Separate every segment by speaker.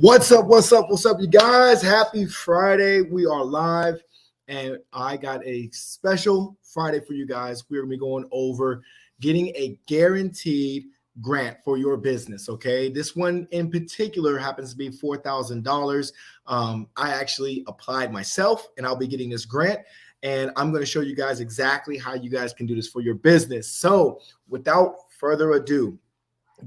Speaker 1: What's up? What's up? What's up, you guys? Happy Friday. We are live, and I got a special Friday for you guys. We're going to be going over getting a guaranteed grant for your business, okay? This one in particular happens to be $4,000. I actually applied myself, and I'll be getting this grant, and I'm going to show you guys exactly how you guys can do this for your business. So without further ado,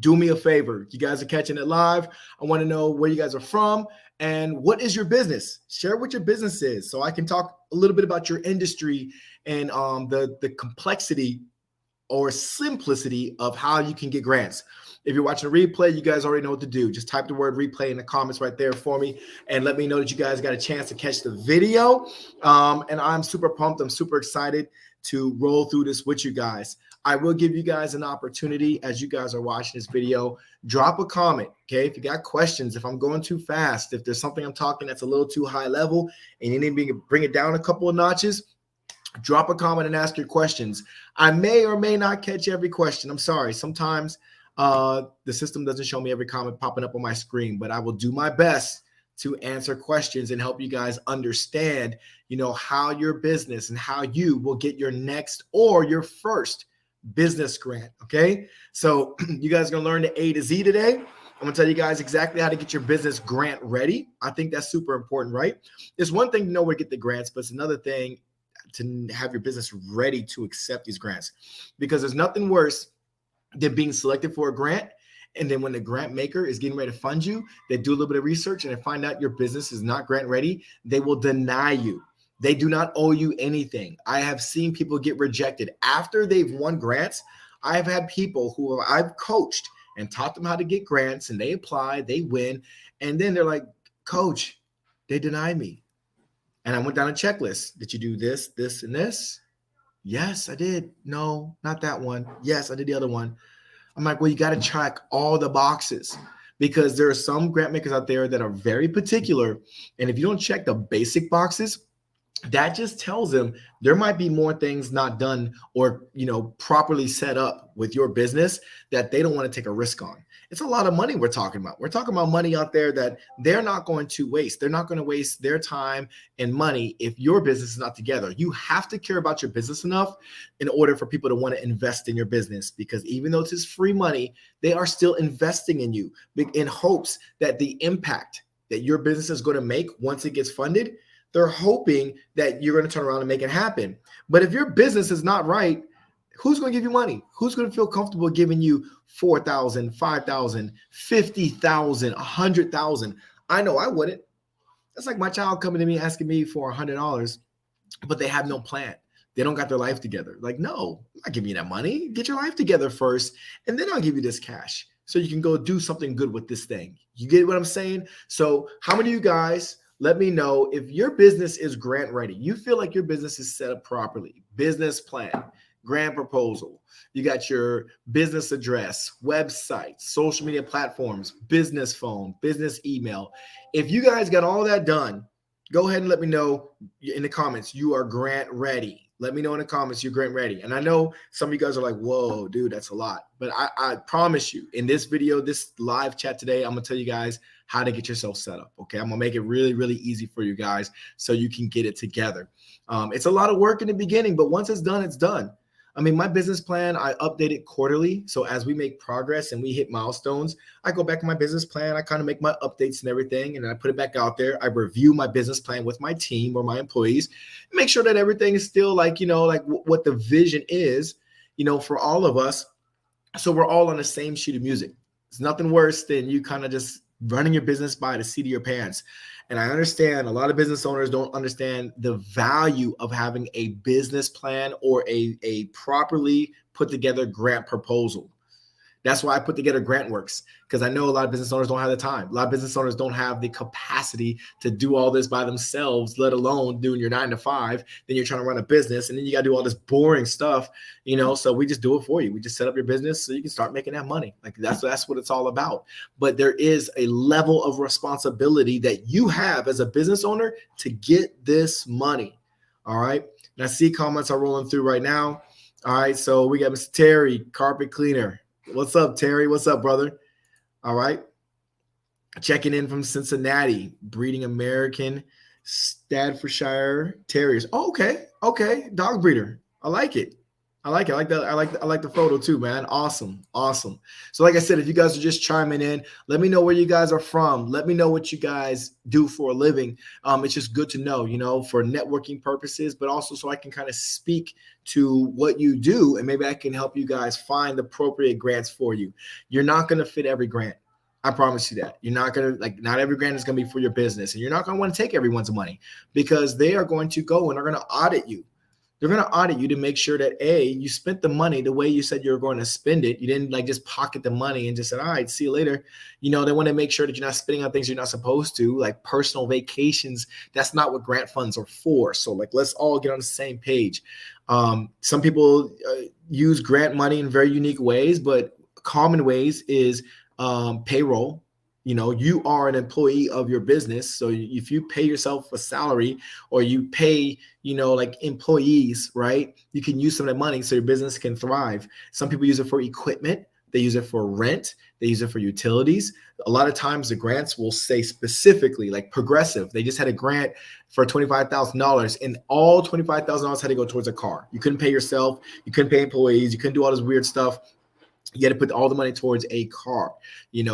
Speaker 1: do me a favor. You guys are catching it live. I want to know where you guys are from and what is your business. Share what your business is so I can talk a little bit about your industry and the complexity or simplicity of how you can get grants. If you're watching a replay, you guys already know what to do. Just type the word replay in the comments right there for me and let me know that you guys got a chance to catch the video. And I'm super pumped. I'm super excited to roll through this with you guys. I will give you guys an opportunity as you guys are watching this video. Drop a comment, okay? If you got questions, if I'm going too fast, if there's something I'm talking that's a little too high level and you need me to bring it down a couple of notches, drop a comment and ask your questions. I may or may not catch every question. I'm sorry. Sometimes the system doesn't show me every comment popping up on my screen, but I will do my best to answer questions and help you guys understand, how your business and how you will get your next or your first business grant. Okay. So you guys are going to learn the A to Z today. I'm going to tell you guys exactly how to get your business grant ready. I think that's super important, right? It's one thing to know where to get the grants, but it's another thing to have your business ready to accept these grants, because there's nothing worse than being selected for a grant. And then when the grant maker is getting ready to fund you, they do a little bit of research and they find out your business is not grant ready. They will deny you. They do not owe you anything. I have seen people get rejected after they've won grants. I've had people who I've coached and taught them how to get grants, and they apply, they win. And then they're like, Coach, they denied me. And I went down a checklist. Did you do this, this, and this? Yes, I did. No, not that one. Yes, I did the other one. I'm like, well, you got to check all the boxes, because there are some grant makers out there that are very particular. And if you don't check the basic boxes, that just tells them there might be more things not done or, properly set up with your business that they don't want to take a risk on. It's a lot of money we're talking about. We're talking about money out there that they're not going to waste. They're not going to waste their time and money if your business is not together. You have to care about your business enough in order for people to want to invest in your business, because even though it's free money, they are still investing in you in hopes that the impact that your business is going to make once it gets funded, they're hoping that you're going to turn around and make it happen. But if your business is not right, who's going to give you money? Who's going to feel comfortable giving you $4,000, $5,000, $50,000, $100,000? I know I wouldn't. That's like my child coming to me asking me for $100, but they have no plan. They don't got their life together. Like, no, I'm not giving you that money. Get your life together first, and then I'll give you this cash so you can go do something good with this thing. You get what I'm saying? So how many of you guys, let me know if your business is grant ready? You feel like your business is set up properly. Business plan, grant proposal. You got your business address, website, social media platforms, business phone, business email. If you guys got all that done, go ahead and let me know in the comments you are grant ready. Let me know in the comments you're grant ready. And I know some of you guys are like, whoa, dude, that's a lot. But I promise you, in this video, this live chat today, I'm going to tell you guys how to get yourself set up. Okay. I'm going to make it really, really easy for you guys so you can get it together. It's a lot of work in the beginning, but once it's done, it's done. I mean, my business plan, I update it quarterly. So as we make progress and we hit milestones, I go back to my business plan. I kind of make my updates and everything, and then I put it back out there. I review my business plan with my team or my employees, make sure that everything is still like what the vision is, for all of us. So we're all on the same sheet of music. It's nothing worse than you kind of just running your business by the seat of your pants. And I understand a lot of business owners don't understand the value of having a business plan or a properly put together grant proposal. That's why I put together GrantWorks, because I know a lot of business owners don't have the time. A lot of business owners don't have the capacity to do all this by themselves, let alone doing your 9 to 5. Then you're trying to run a business, and then you got to do all this boring stuff, So we just do it for you. We just set up your business so you can start making that money. Like that's what it's all about. But there is a level of responsibility that you have as a business owner to get this money. All right. And I see comments are rolling through right now. All right. So we got Mr. Terry, carpet cleaner. What's up, Terry? What's up, brother? All right. Checking in from Cincinnati, breeding American Staffordshire Terriers. Oh, okay, okay, dog breeder. I like it. I like it. I like that. I like the photo too, man. Awesome, awesome. So, like I said, if you guys are just chiming in, let me know where you guys are from. Let me know what you guys do for a living. It's just good to know, for networking purposes, but also so I can kind of speak to what you do, and maybe I can help you guys find the appropriate grants for you. You're not going to fit every grant. I promise you that. You're not going to not every grant is going to be for your business, and you're not going to want to take everyone's money because they are going to go and they're going to audit you. They're going to audit you to make sure that you spent the money the way you said you were going to spend it. You didn't just pocket the money and just said, all right, see you later. They want to make sure that you're not spending on things you're not supposed to, like personal vacations. That's not what grant funds are for. So let's all get on the same page. Some people use grant money in very unique ways, but common ways is payroll. You are an employee of your business. So if you pay yourself a salary or you pay, employees, right, you can use some of that money so your business can thrive. Some people use it for equipment. They use it for rent. They use it for utilities. A lot of times the grants will say specifically, like Progressive, they just had a grant for $25,000 and all $25,000 had to go towards a car. You couldn't pay yourself. You couldn't pay employees. You couldn't do all this weird stuff. You had to put all the money towards a car,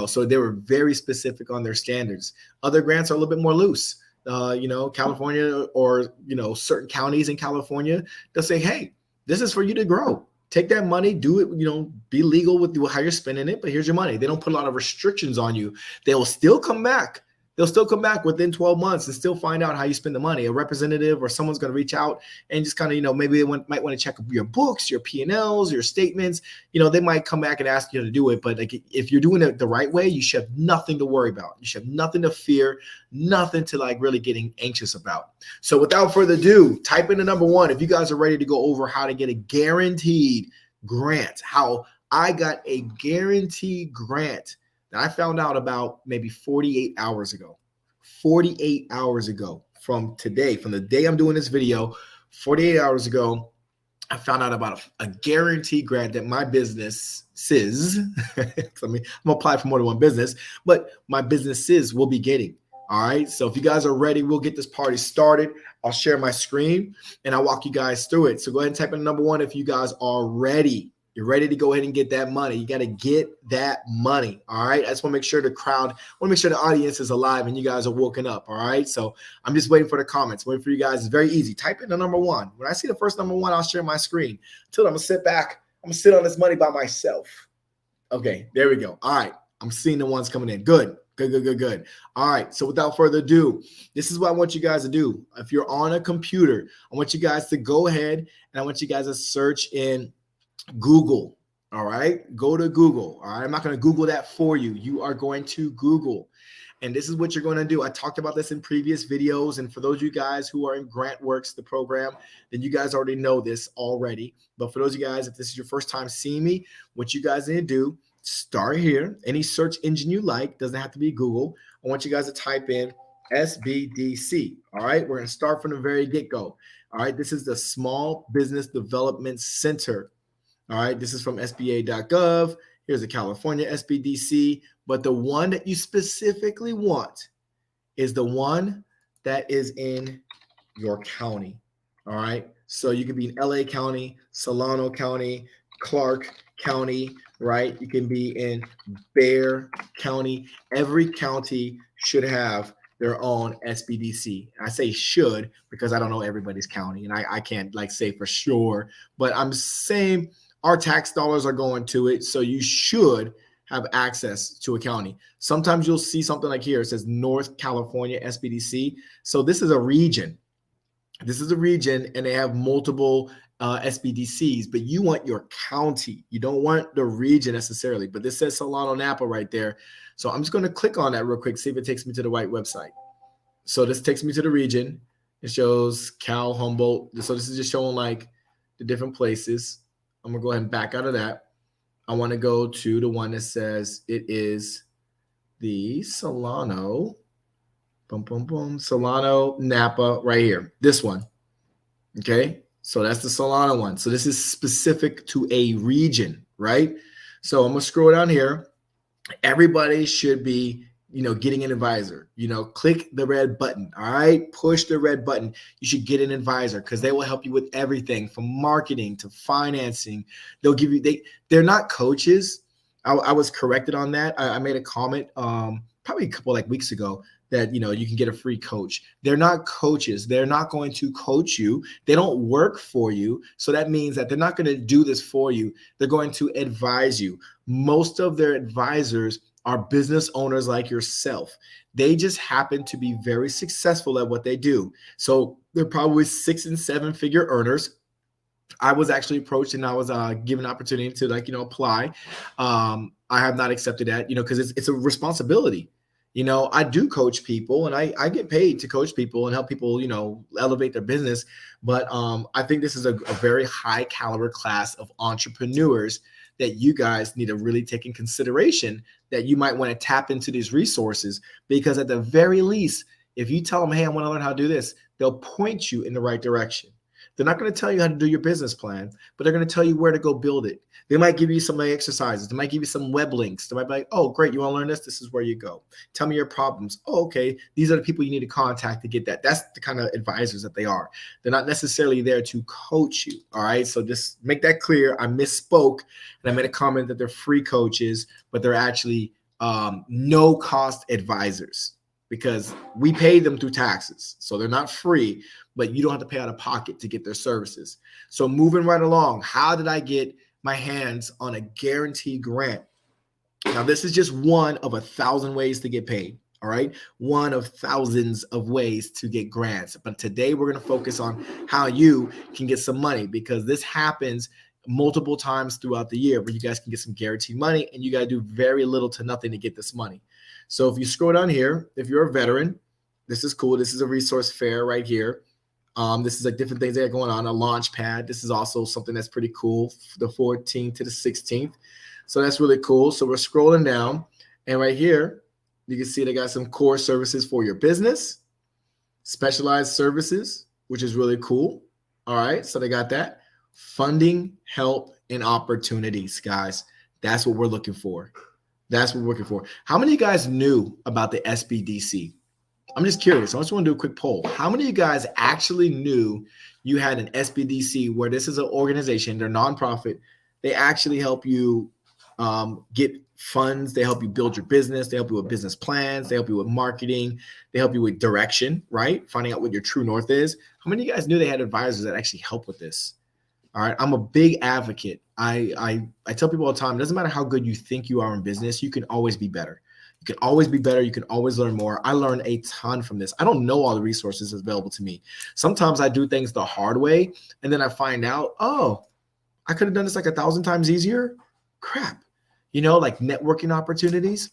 Speaker 1: so they were very specific on their standards. Other grants are a little bit more loose. California or, certain counties in California, they'll say, hey, this is for you to grow. Take that money, do it, be legal with how you're spending it, but here's your money. They don't put a lot of restrictions on you. They will still come back. They'll still come back within 12 months and still find out how you spend the money. A representative or someone's going to reach out and just kind of, maybe they might want to check your books, your P&Ls, your statements. They might come back and ask you to do it. But if you're doing it the right way, you should have nothing to worry about. You should have nothing to fear, nothing to really getting anxious about. So without further ado, type in the number one if you guys are ready to go over how to get a guaranteed grant, how I got a guaranteed grant that I found out about maybe 48 hours ago. 48 hours ago from today, from the day I'm doing this video, 48 hours ago, I found out about a guaranteed grant that my business SIS, I'm gonna apply for more than one business, but my business SIS will be getting. All right. So if you guys are ready, we'll get this party started. I'll share my screen and I'll walk you guys through it. So go ahead and type in number one if you guys are ready. You're ready to go ahead and get that money. You got to get that money. All right. I just want to make sure the audience is alive and you guys are woken up. All right. So I'm just waiting for the comments, waiting for you guys. It's very easy. Type in the number one. When I see the first number one, I'll share my screen. Until I'm going to sit back. I'm going to sit on this money by myself. Okay. There we go. All right. I'm seeing the ones coming in. Good. Good. All right. So without further ado, this is what I want you guys to do. If you're on a computer, I want you guys to go ahead and I want you guys to search in Google. All right. Go to Google. All right. I'm not going to Google that for you. You are going to Google. And this is what you're going to do. I talked about this in previous videos. And for those of you guys who are in GrantWorks, the program, then you guys already know this already. But for those of you guys, if this is your first time seeing me, what you guys need to do, start here. Any search engine you like, doesn't have to be Google. I want you guys to type in SBDC. All right. We're going to start from the very get-go. All right. This is the Small Business Development Center. All right. This is from SBA.gov. Here's the California SBDC. But the one that you specifically want is the one that is in your county. All right. So you can be in LA County, Solano County, Clark County, right? You can be in Bexar County. Every county should have their own SBDC. I say should because I don't know everybody's county and I can't say for sure, but I'm saying our tax dollars are going to it. So you should have access to a county. Sometimes you'll see something like here. It says North California SBDC. So this is a region. This is a region and they have multiple SBDCs, but you want your county. You don't want the region necessarily, but this says Solano Napa right there. So I'm just going to click on that real quick, see if it takes me to the right website. So this takes me to the region. It shows Cal, Humboldt. So this is just showing the different places. I'm going to go ahead and back out of that. I want to go to the one that says it is the Solano, Solano Napa right here. This one. Okay. So that's the Solano one. So this is specific to a region, right? So I'm going to scroll down here. Everybody should be getting an advisor. Click the red button. All right, push the red button. You should get an advisor because they will help you with everything from marketing to financing. They'll give you they're not coaches. I was corrected on that. I made a comment probably a couple weeks ago that you can get a free coach. They're not coaches. They're not going to coach you. They don't work for you. So that means that they're not going to do this for you. They're going to advise you. Most of their advisors are business owners like yourself. They just happen to be very successful at what they do. So they're probably 6 and 7 figure earners. I was actually approached and I was given an opportunity to apply. I have not accepted that, because it's a responsibility. I do coach people and I get paid to coach people and help people, elevate their business. But I think this is a very high caliber class of entrepreneurs that you guys need to really take in consideration, that you might want to tap into these resources, because at the very least, if you tell them, hey, I want to learn how to do this, they'll point you in the right direction. They're not going to tell you how to do your business plan, but they're going to tell you where to go build it. They might give you some exercises. They might give you some web links. They might be like, oh, great, you want to learn this? This is where you go. Tell me your problems. Oh, okay, these are the people you need to contact to get that. That's the kind of advisors that they are. They're not necessarily there to coach you, all right? So just make that clear. I misspoke, and I made a comment that they're free coaches, but they're actually no-cost advisors, because we pay them through taxes. So they're not free, but you don't have to pay out of pocket to get their services. So moving right along, how did I get my hands on a guaranteed grant? Now, this is just one of 1,000 ways to get paid. All right. One of thousands of ways to get grants. But today we're going to focus on how you can get some money, because this happens multiple times throughout the year where you guys can get some guaranteed money, and you got to do very little to nothing to get this money. So if you scroll down here, if you're a veteran, this is cool. This is a resource fair right here. This is different things that are going on, a launch pad. This is also something that's pretty cool, the 14th to the 16th. So that's really cool. So we're scrolling down, and right here, you can see they got some core services for your business, specialized services, which is really cool. All right. So they got that. Funding, help, and opportunities, guys. That's what we're looking for. That's what we're looking for. How many of you guys knew about the SBDC? I'm just curious. I just want to do a quick poll. How many of you guys actually knew you had an SBDC, where this is an organization, they're nonprofit. They actually help you get funds. They help you build your business. They help you with business plans. They help you with marketing. They help you with direction, right? Finding out what your true north is. How many of you guys knew they had advisors that actually help with this? All right. I'm a big advocate. I tell people all the time, it doesn't matter how good you think you are in business. You can always be better. You can always be better. You can always learn more. I learned a ton from this. I don't know all the resources available to me. Sometimes I do things the hard way, and then I find out, oh, I could have done this 1,000 times easier. Crap. Like networking opportunities.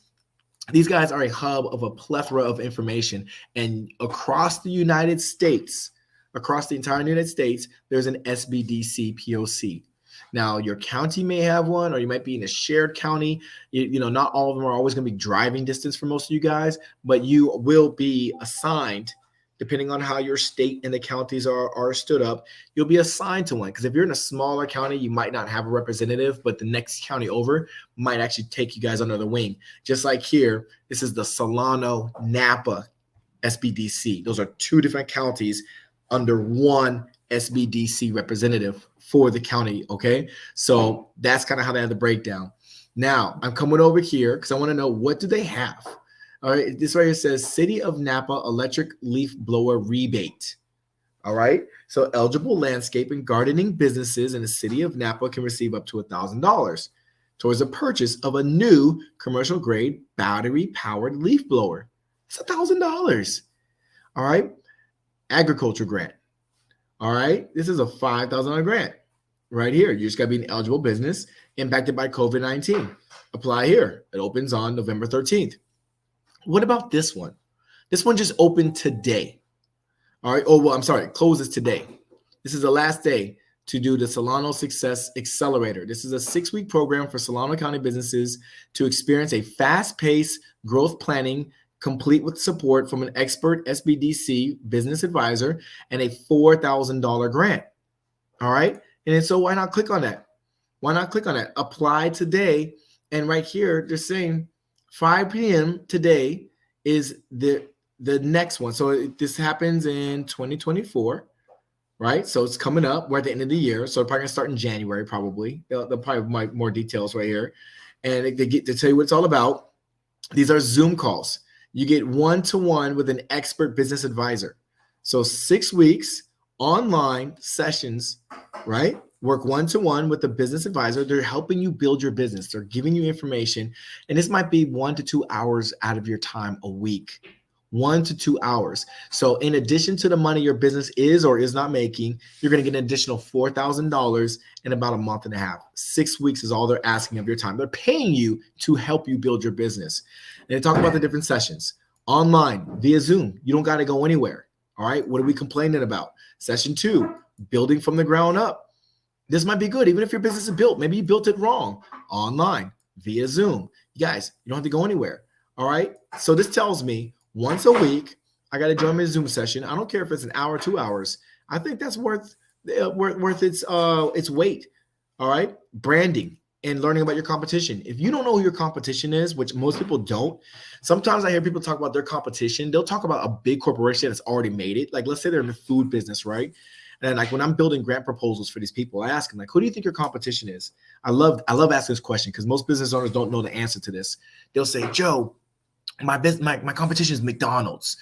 Speaker 1: These guys are a hub of a plethora of information. And across the United States, across the entire United States, there's an SBDC POC. Now, your county may have one, or you might be in a shared county. Not all of them are always going to be driving distance for most of you guys, but you will be assigned, depending on how your state and the counties are stood up, you'll be assigned to one. Because if you're in a smaller county, you might not have a representative, but the next county over might actually take you guys under the wing. Just like here, this is the Solano Napa SBDC. Those are two different counties under one SBDC representative for the county, okay? So that's kind of how they have the breakdown. Now, I'm coming over here because I want to know, what do they have? All right, this right here says City of Napa Electric Leaf Blower Rebate. All right, so eligible landscape and gardening businesses in the City of Napa can receive up to $1,000 towards the purchase of a new commercial grade battery-powered leaf blower. It's $1,000. All right, agriculture grant. All right, this is a $5,000 grant right here. You just got to be an eligible business impacted by COVID-19. Apply here. It opens on November 13th. What about this one? This one just opened today. All right. Oh, well, I'm sorry. It closes today. This is the last day to do the Solano Success Accelerator. This is a 6-week program for Solano County businesses to experience a fast-paced growth planning, complete with support from an expert SBDC business advisor, and a $4,000 grant. All right. And so why not click on that? Why not click on that? Apply today. And right here, they're saying 5 p.m. today is the next one. So this happens in 2024, right? So it's coming up. We're at the end of the year, so probably gonna start in January. Probably they'll probably have more details right here, and they get to tell you what it's all about. These are Zoom calls. You get one-to-one with an expert business advisor. So 6 weeks online sessions, right? Work one-to-one with a business advisor. They're helping you build your business. They're giving you information. And this might be 1 to 2 hours out of your time a week. 1 to 2 hours. So in addition to the money your business is or is not making, you're going to get an additional $4,000 in about a month and a half. 6 weeks is all they're asking of your time. They're paying you to help you build your business. And they talk about the different sessions online via Zoom. You don't got to go anywhere. All right. What are we complaining about? Session 2, building from the ground up. This might be good. Even if your business is built, maybe you built it wrong, online via Zoom. You guys, you don't have to go anywhere. All right. So this tells me once a week, I got to join my Zoom session. I don't care if it's an hour, 2 hours. I think that's worth its weight. All right. Branding and learning about your competition. If you don't know who your competition is, which most people don't, sometimes I hear people talk about their competition. They'll talk about a big corporation that's already made it. Like, let's say they're in the food business, right? And like when I'm building grant proposals for these people, I ask them, like, who do you think your competition is? I love asking this question because most business owners don't know the answer to this. They'll say, Joe, my competition is McDonald's.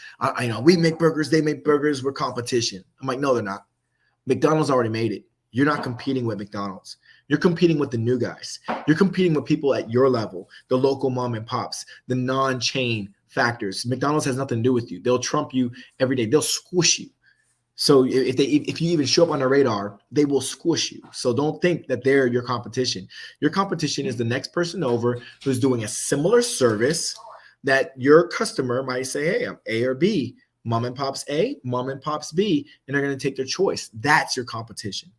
Speaker 1: We make burgers, they make burgers, we're competition. I'm like, no, they're not. McDonald's already made it. You're not competing with McDonald's. You're competing with the new guys. You're competing with people at your level, the local mom and pops, the non-chain factors. McDonald's has nothing to do with you. They'll trump you every day. They'll squish you. So if you even show up on the radar, they will squish you. So don't think that they're your competition. Your competition is the next person over who's doing a similar service that your customer might say, hey, I'm A or B. Mom and pops A, mom and pops B, and they're going to take their choice. That's your competition.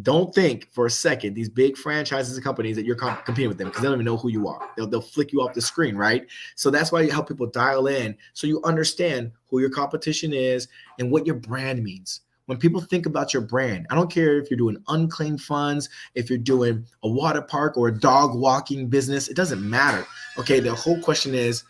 Speaker 1: Don't think for a second these big franchises and companies that you're competing with them because they don't even know who you are. They'll flick you off the screen, right? So that's why you help people dial in so you understand who your competition is and what your brand means. When people think about your brand, I don't care if you're doing unclaimed funds, if you're doing a water park or a dog walking business, it doesn't matter. Okay, the whole question is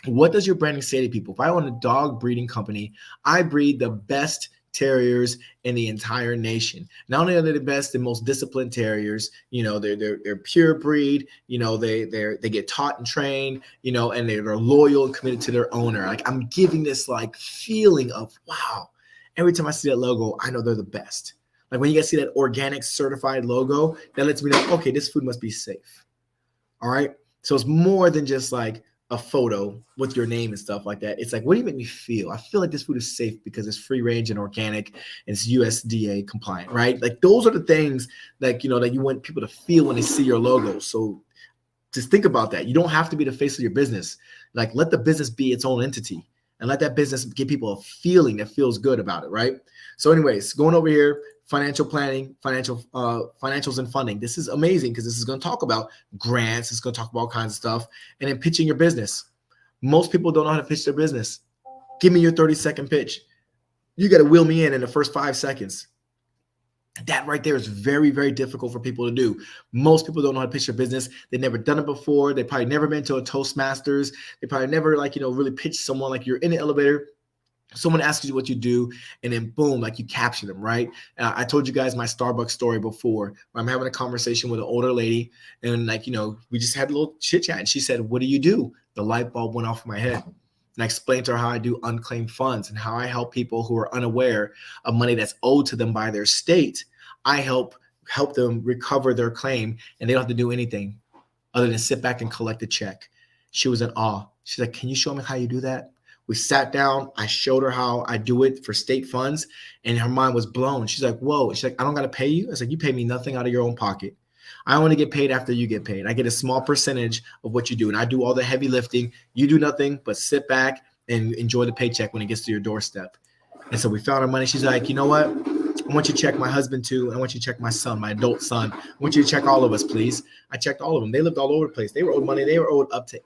Speaker 1: what does your branding say to people? If I own a dog breeding company, I breed the best terriers in the entire nation. Not only are they the best and most disciplined terriers, they're pure breed, they get taught and trained, and they're loyal and committed to their owner. Like I'm giving this like feeling of wow. Every time I see that logo, I know they're the best. Like when you guys see that organic certified logo, that lets me know, okay, this food must be safe. All right. So it's more than just like a photo with your name and stuff like that. It's like, what do you make me feel? I feel like this food is safe because it's free range and organic and it's USDA compliant, right? Like those are the things that you want people to feel when they see your logo. So just think about that. You don't have to be the face of your business. Like let the business be its own entity and let that business give people a feeling that feels good about it, right? So anyways, going over here, financial planning, financials and funding. This is amazing because this is going to talk about grants. It's going to talk about all kinds of stuff. And then pitching your business. Most people don't know how to pitch their business. Give me your 30-second pitch. You got to wheel me in the first 5 seconds. That right there is very, very difficult for people to do. Most people don't know how to pitch their business. They've never done it before. They probably never been to a Toastmasters. They probably never really pitch someone. Like you're in the elevator. Someone asks you what you do, and then boom, like you capture them, right? I told you guys my Starbucks story before. Where I'm having a conversation with an older lady, and we just had a little chit chat. And she said, "What do you do?" The light bulb went off in my head, and I explained to her how I do unclaimed funds and how I help people who are unaware of money that's owed to them by their state. I help them recover their claim, and they don't have to do anything other than sit back and collect a check. She was in awe. She's like, "Can you show me how you do that?" We sat down. I showed her how I do it for state funds, and her mind was blown. She's like, whoa. She's like, I don't got to pay you. I was like, you pay me nothing out of your own pocket. I only get paid after you get paid. I get a small percentage of what you do, and I do all the heavy lifting. You do nothing but sit back and enjoy the paycheck when it gets to your doorstep. And so we found our money. She's like, you know what? I want you to check my husband too. I want you to check my son, my adult son. I want you to check all of us, please. I checked all of them. They lived all over the place. They were owed money. They were owed up to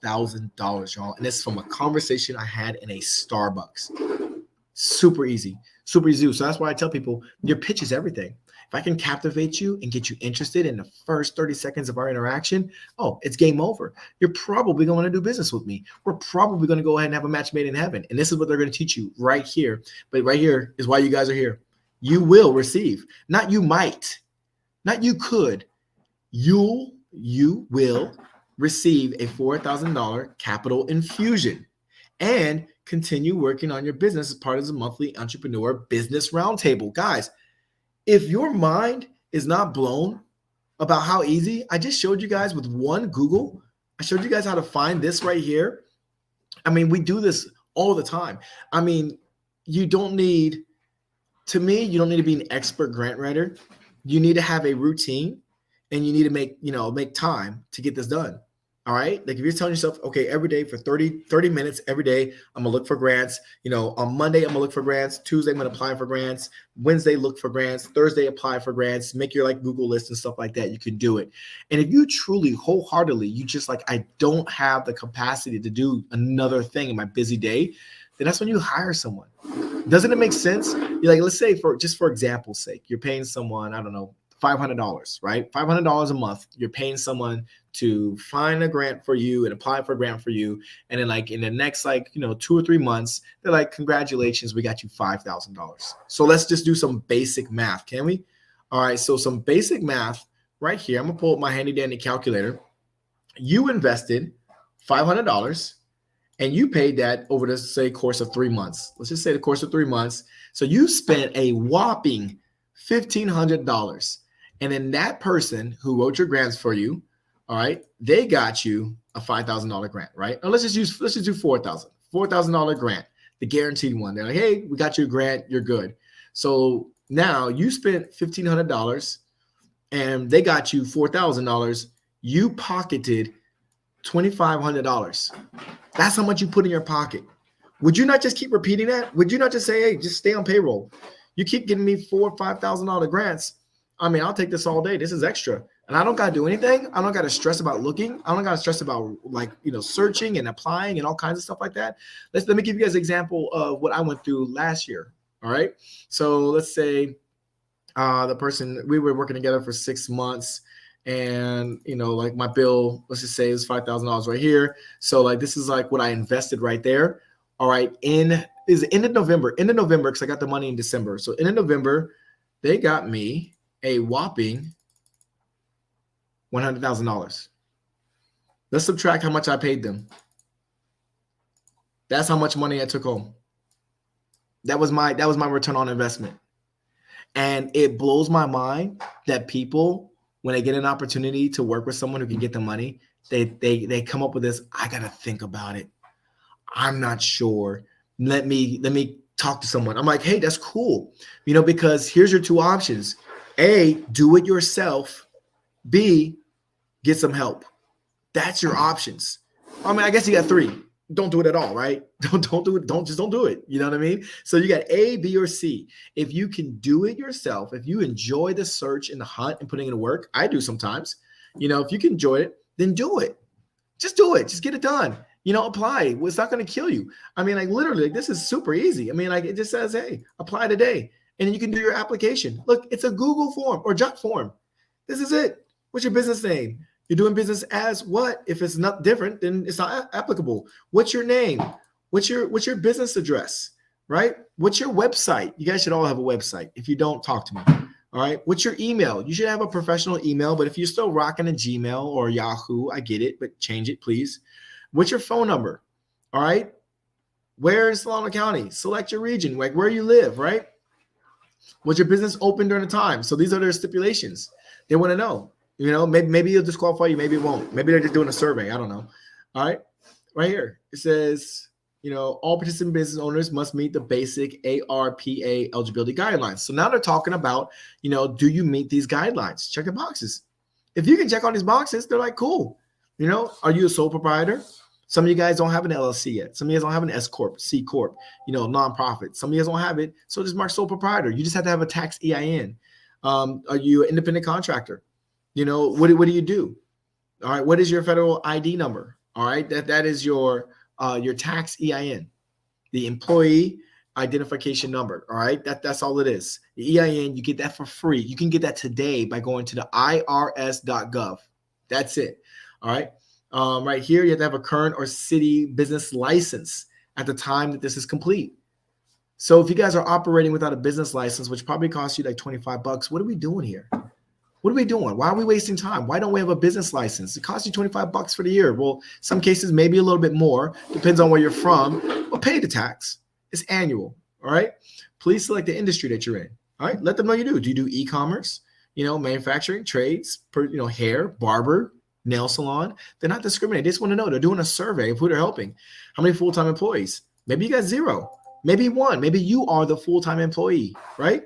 Speaker 1: $8,000, y'all. And this from a conversation I had in a Starbucks. Super easy, super easy. So that's why I tell people your pitch is everything. If I can captivate you and get you interested in the first 30 seconds of our interaction, oh, it's game over. You're probably going to do business with me. We're probably going to go ahead and have a match made in heaven. And this is what they're going to teach you right here. But right here is why you guys are here. You will receive, not you might, not you could. You will receive a $4,000 capital infusion and continue working on your business as part of the monthly entrepreneur business roundtable. Guys, if your mind is not blown about how easy, I just showed you guys with one Google, I showed you guys how to find this right here. I mean, we do this all the time. I mean, you don't need to be an expert grant writer. You need to have a routine and you need to make time to get this done. All right. Like if you're telling yourself, okay, every day for 30 minutes, every day, I'm going to look for grants. On Monday, I'm going to look for grants. Tuesday, I'm going to apply for grants. Wednesday, look for grants. Thursday, apply for grants. Make your Google list and stuff like that. You can do it. And if you truly wholeheartedly, you just I don't have the capacity to do another thing in my busy day, then that's when you hire someone. Doesn't it make sense? You're let's say for example's sake, you're paying someone, I don't know, $500, right? $500 a month. You're paying someone to find a grant for you and apply for a grant for you. And then in the next 2 or 3 months, they're like, congratulations, we got you $5,000. So let's just do some basic math, can we? All right, so some basic math right here. I'm gonna pull up my handy dandy calculator. You invested $500 and you paid that over the course of 3 months. Let's just say the course of 3 months. So you spent a whopping $1,500. And then that person who wrote your grants for you, all right, they got you a $5,000 grant, right? Now let's just do $4,000 grant, the guaranteed one. They're like, hey, we got you a grant, you're good. So now you spent $1,500 and they got you $4,000. You pocketed $2,500. That's how much you put in your pocket. Would you not just keep repeating that? Would you not just say, hey, just stay on payroll? You keep giving me $4,000 or $5,000 grants. I mean, I'll take this all day. This is extra. And I don't got to do anything. I don't got to stress about looking. I don't got to stress about searching and applying and all kinds of stuff like that. Let me give you guys an example of what I went through last year. All right. So let's say the person, we were working together for 6 months and, my bill, let's just say it was $5,000 right here. So this is what I invested right there. All right. End of November, because I got the money in December. So end of November, they got me a whopping $100,000. Let's subtract how much I paid them. That's how much money I took home. That was my return on investment. And it blows my mind that people, when they get an opportunity to work with someone who can get the money, they come up with this, I got to think about it. I'm not sure. Let me talk to someone. I'm like, hey, that's cool. Because here's your two options. A, do it yourself. B, get some help. That's your options. I mean, I guess you got 3. Don't do it at all, right? Don't do it. Don't do it. You know what I mean? So you got A, B, or C. If you can do it yourself, if you enjoy the search and the hunt and putting in the work, I do sometimes. If you can enjoy it, then do it. Just do it. Just get it done. Apply. Well, it's not going to kill you. I mean, literally, this is super easy. I mean, it just says, hey, apply today. And then you can do your application. Look, it's a Google form or Jot form. This is it. What's your business name? You're doing business as what? If it's not different, then it's not applicable. What's your name? What's your business address, right? What's your website? You guys should all have a website. If you don't, talk to me. All right. What's your email? You should have a professional email, but if you're still rocking a Gmail or Yahoo, I get it, but change it, please. What's your phone number? All right. Where in Solano County? Select your region, where you live, right? Was your business open during the time? So these are their stipulations. They want to know. Maybe it'll disqualify you, maybe it won't. Maybe they're just doing a survey. I don't know. All right. Right here. It says, all participant business owners must meet the basic ARPA eligibility guidelines. So now they're talking about, do you meet these guidelines? Check the boxes. If you can check all these boxes, they're like, cool. Are you a sole proprietor? Some of you guys don't have an LLC yet. Some of you guys don't have an S Corp, C Corp, nonprofit. Some of you guys don't have it. So just mark sole proprietor. You just have to have a tax EIN. Are you an independent contractor? What do you do? All right. What is your federal ID number? All right. That is your tax EIN. The employee identification number. All right. That's all it is. The EIN, you get that for free. You can get that today by going to the irs.gov. That's it. All right. Right here, you have to have a current or city business license at the time that this is complete. So if you guys are operating without a business license, which probably costs you like $25, what are we doing here? What are we doing? Why are we wasting time? Why don't we have a business license? It costs you $25 for the year. Well, some cases, maybe a little bit more, depends on where you're from, but pay the tax. It's annual. All right. Please select the industry that you're in. All right. Let them know you do. Do you do e-commerce, manufacturing, trades, hair, barber, nail salon? They're not discriminating. They just want to know. They're doing a survey of who they're helping. How many full-time employees? Maybe you got 0, maybe 1. Maybe you are the full-time employee, right?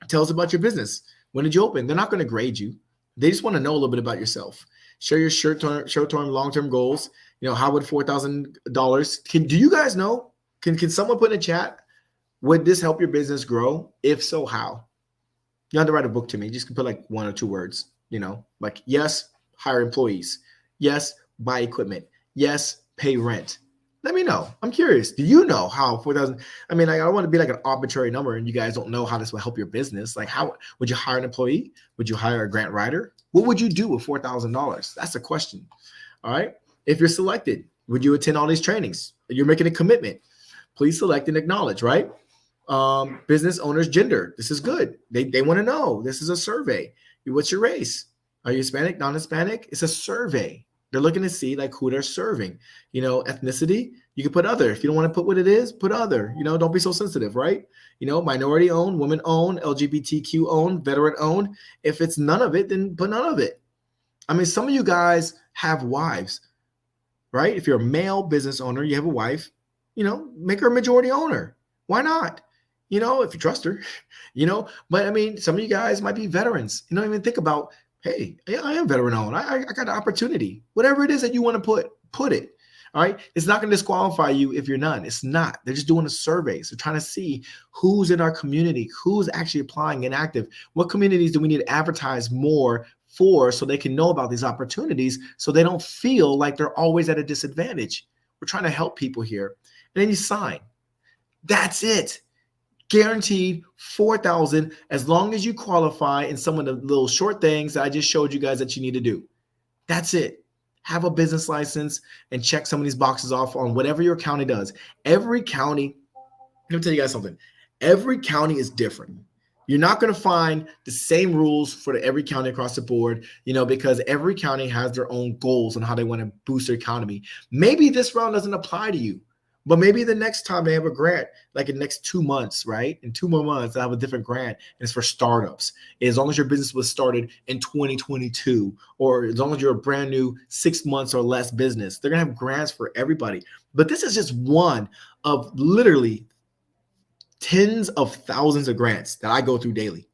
Speaker 1: Tell us about your business. When did you open? They're not going to grade you. They just want to know a little bit about yourself. Share your short-term, long-term goals. How would $4,000? Do you guys know? Can someone put in a chat? Would this help your business grow? If so, how? You don't have to write a book to me. You just can put like 1 or 2 words. Like yes, hire employees. Yes, buy equipment. Yes, pay rent. Let me know. I'm curious. Do you know how 4,000? I mean, I don't want to be like an arbitrary number and you guys don't know how this will help your business. Like, how would you hire an employee? Would you hire a grant writer? What would you do with $4,000? That's a question. All right. If you're selected, would you attend all these trainings? You're making a commitment. Please select and acknowledge, right? Business owner's gender. This is good. They want to know. This is a survey. What's your race? Are you Hispanic, non-Hispanic? It's a survey. They're looking to see like who they're serving. Ethnicity, you can put other. If you don't want to put what it is, put other. Don't be so sensitive, right? Minority owned, women owned, LGBTQ owned, veteran owned. If it's none of it, then put none of it. I mean, some of you guys have wives, right? If you're a male business owner, you have a wife, make her a majority owner. Why not? If you trust her, but I mean, some of you guys might be veterans. Even think about, hey, I am veteran owned. I got an opportunity. Whatever it is that you want to put it. All right. It's not going to disqualify you if you're none. It's not. They're just doing a survey. So trying to see who's in our community, who's actually applying and active. What communities do we need to advertise more for so they can know about these opportunities so they don't feel like they're always at a disadvantage. We're trying to help people here. And then you sign. That's it. Guaranteed $4,000 as long as you qualify in some of the little short things that I just showed you guys that you need to do. That's it. Have a business license and check some of these boxes off on whatever your county does. Every county, let me tell you guys something. Every county is different. You're not going to find the same rules for every county across the board, because every county has their own goals on how they want to boost their economy. Maybe this round doesn't apply to you. But maybe the next time they have a grant, like in the next 2 months, right? In 2 more months, they'll have a different grant. And it's for startups. As long as your business was started in 2022, or as long as you're a brand new 6 months or less business, they're going to have grants for everybody. But this is just one of literally tens of thousands of grants that I go through daily.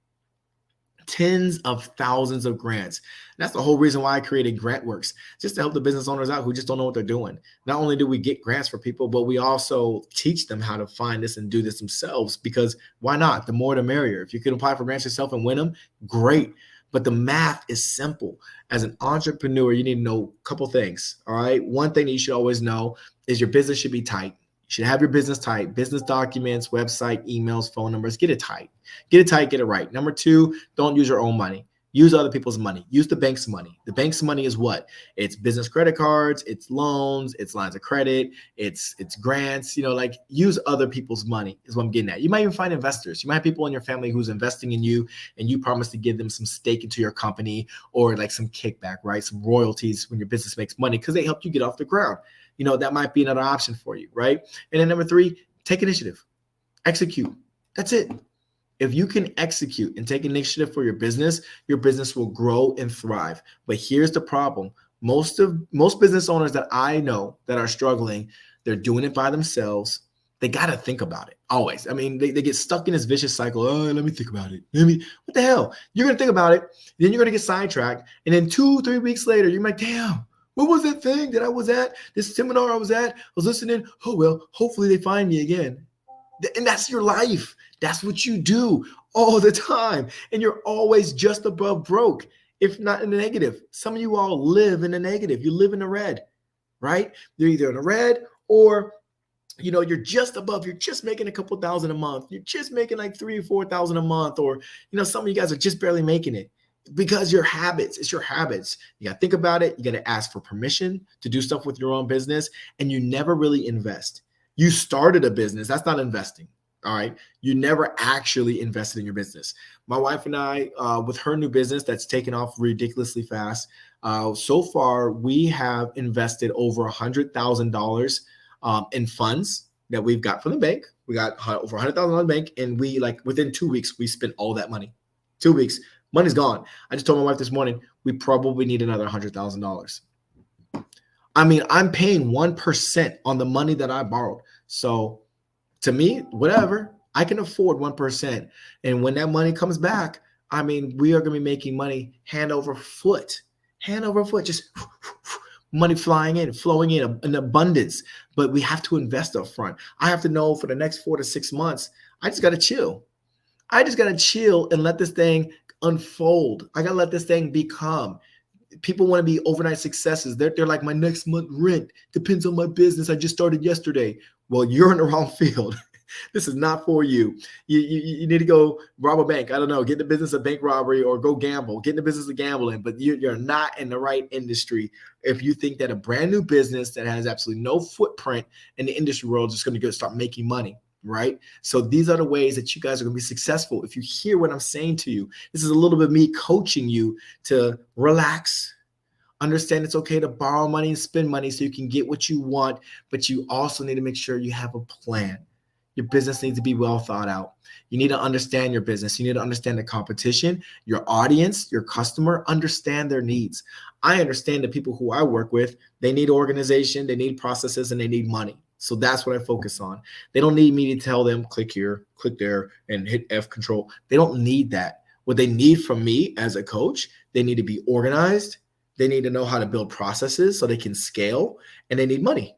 Speaker 1: Tens of thousands of grants. And that's the whole reason why I created GrantWorks, just to help the business owners out who just don't know what they're doing. Not only do we get grants for people, but we also teach them how to find this and do this themselves, because why not? The more the merrier. If you can apply for grants yourself and win them, great. But the math is simple. As an entrepreneur, you need to know a couple things. All right. One thing that you should always know is your business should be tight. You should have your business tight. Business documents, website, emails, phone numbers. Get it tight. Get it tight. Get it right. Number 2, don't use your own money. Use other people's money. Use the bank's money. The bank's money is what? It's business credit cards. It's loans. It's lines of credit. It's grants. Use other people's money is what I'm getting at. You might even find investors. You might have people in your family who's investing in you, and you promise to give them some stake into your company or like some kickback, right? Some royalties when your business makes money because they helped you get off the ground. That might be another option for you, right? And then number 3, take initiative. Execute. That's it. If you can execute and take initiative for your business will grow and thrive. But here's the problem. Most business owners that I know that are struggling, they're doing it by themselves. They got to think about it always. I mean, they get stuck in this vicious cycle. Oh, let me think about it. What the hell? You're going to think about it. Then you're going to get sidetracked. And then 2-3 weeks later, you're like, damn, what was that thing that I was at? This seminar I was at? I was listening. Oh, well, hopefully they find me again. And that's your life. That's what you do all the time. And you're always just above broke, if not in the negative. Some of you all live in the negative. You live in the red, right? You're either in the red or you're just above, you're just making a couple thousand a month, you're just making like 3 or 4 thousand a month, or some of you guys are just barely making it, because it's your habits. You got to think about it. You got to ask for permission to do stuff with your own business, and you never really invest. You started a business, that's not investing. All right, you never actually invested in your business. My wife and I, with her new business that's taken off ridiculously fast, so far we have invested over $100,000 in funds that we've got from the bank. We got over $100,000 in the bank, and we, like, within 2 weeks we spent all that money. 2 weeks, money's gone. I just told my wife this morning we probably need another $100,000. I mean, I'm paying 1% on the money that I borrowed. So to me, whatever, I can afford 1%. And when that money comes back, I mean, we are going to be making money hand over foot, just money flying in, flowing in abundance. But we have to invest up front. I have to know for the next 4 to 6 months, I just got to chill. And let this thing unfold. I got to let this thing become. People want to be overnight successes. They're like, my next month rent depends on my business. I just started yesterday. Well, you're in the wrong field. This is not for you. You need to go rob a bank. I don't know, get in the business of bank robbery, or go gamble, get in the business of gambling, but you're not in the right industry if you think that a brand new business that has absolutely no footprint in the industry world is going to start making money, right? So these are the ways that you guys are going to be successful. If you hear what I'm saying to you, this is a little bit me coaching you to relax. Understand it's okay to borrow money and spend money so you can get what you want, but you also need to make sure you have a plan. Your business needs to be well thought out. You need to understand your business. You need to understand the competition, your audience, your customer, understand their needs. I understand the people who I work with, they need organization, they need processes, and they need money. So that's what I focus on. They don't need me to tell them, click here, click there, and hit F control. They don't need that. What they need from me as a coach, they need to be organized. They need to know how to build processes so they can scale, and they need money.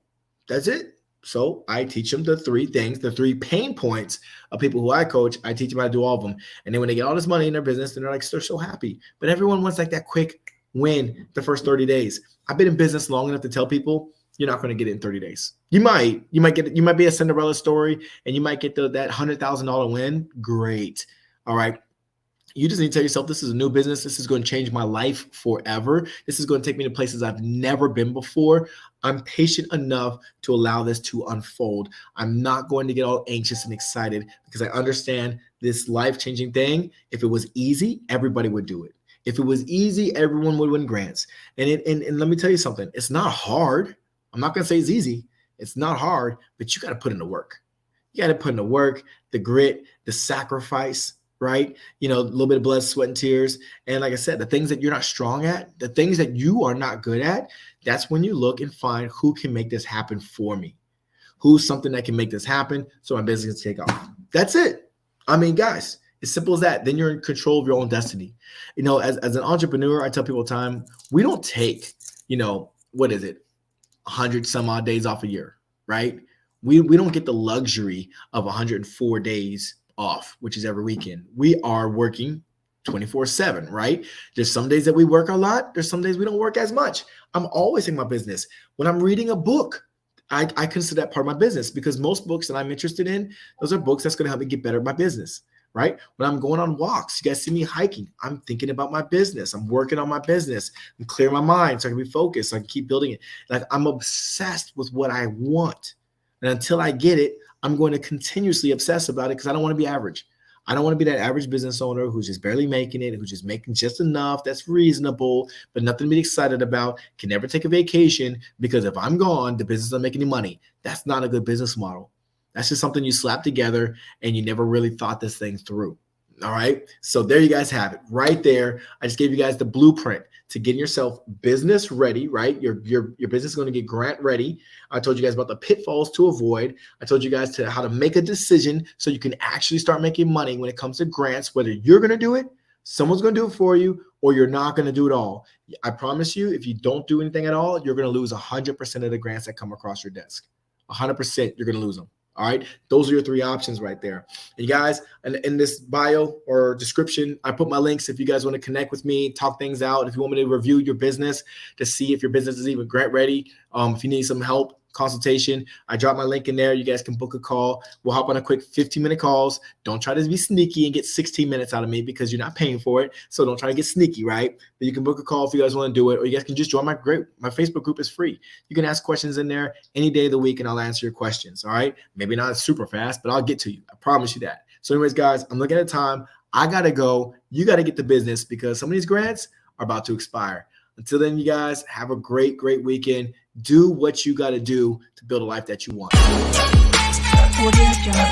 Speaker 1: That's it. So I teach them the 3 things, the 3 pain points of people who I coach. I teach them how to do all of them. And then when they get all this money in their business, then they're so happy. But everyone wants like that quick win the first 30 days. I've been in business long enough to tell people you're not going to get it in 30 days. You might be a Cinderella story, and you might get that $100,000 win. Great. All right. You just need to tell yourself, this is a new business. This is going to change my life forever. This is going to take me to places I've never been before. I'm patient enough to allow this to unfold. I'm not going to get all anxious and excited, because I understand this life-changing thing. If it was easy, everybody would do it. If it was easy, everyone would win grants. And let me tell you something. It's not hard. I'm not going to say it's easy. It's not hard, but you got to put in the work. You got to put in the work, the grit, the sacrifice, right? A little bit of blood, sweat, and tears. And like I said, the things that you're not strong at, the things that you are not good at, that's when you look and find who can make this happen for me. Who's something that can make this happen so my business can take off. That's it. I mean, guys, as simple as that. Then you're in control of your own destiny. As an entrepreneur, I tell people all the time, we don't take, 100 some odd days off a year, right? We don't get the luxury of 104 days off, which is every weekend. We are working 24/7, right? There's some days that we work a lot. There's some days we don't work as much. I'm always in my business. When I'm reading a book, I consider that part of my business, because most books that I'm interested in, those are books that's going to help me get better at my business, right? When I'm going on walks, you guys see me hiking, I'm thinking about my business. I'm working on my business. I'm clearing my mind so I can be focused, so I can keep building it. Like, I'm obsessed with what I want. And until I get it, I'm going to continuously obsess about it, because I don't want to be average. I don't want to be that average business owner who's just barely making it, who's just making just enough that's reasonable, but nothing to be excited about, can never take a vacation, because if I'm gone, the business doesn't make any money. That's not a good business model. That's just something you slap together and you never really thought this thing through. All right. So there you guys have it right there. I just gave you guys the blueprint to getting yourself business ready, right? Your business is going to get grant ready. I told you guys about the pitfalls to avoid. I told you guys how to make a decision so you can actually start making money when it comes to grants, whether you're going to do it, someone's going to do it for you, or you're not going to do it all. I promise you, if you don't do anything at all, you're going to lose 100% of the grants that come across your desk. 100%, you're going to lose them. All right. Those are your 3 options right there. And you guys, in this bio or description, I put my links if you guys want to connect with me, talk things out. If you want me to review your business to see if your business is even grant ready, if you need some help, consultation. I drop my link in there. You guys can book a call. We'll hop on a quick 15-minute calls. Don't try to be sneaky and get 16 minutes out of me because you're not paying for it. So don't try to get sneaky, right? But you can book a call if you guys want to do it, or you guys can just join my group. My Facebook group is free. You can ask questions in there any day of the week and I'll answer your questions. All right. Maybe not super fast, but I'll get to you. I promise you that. So anyways, guys, I'm looking at the time. I got to go. You got to get the business because some of these grants are about to expire. Until then, you guys have a great, great weekend. Do what you got to do to build a life that you want.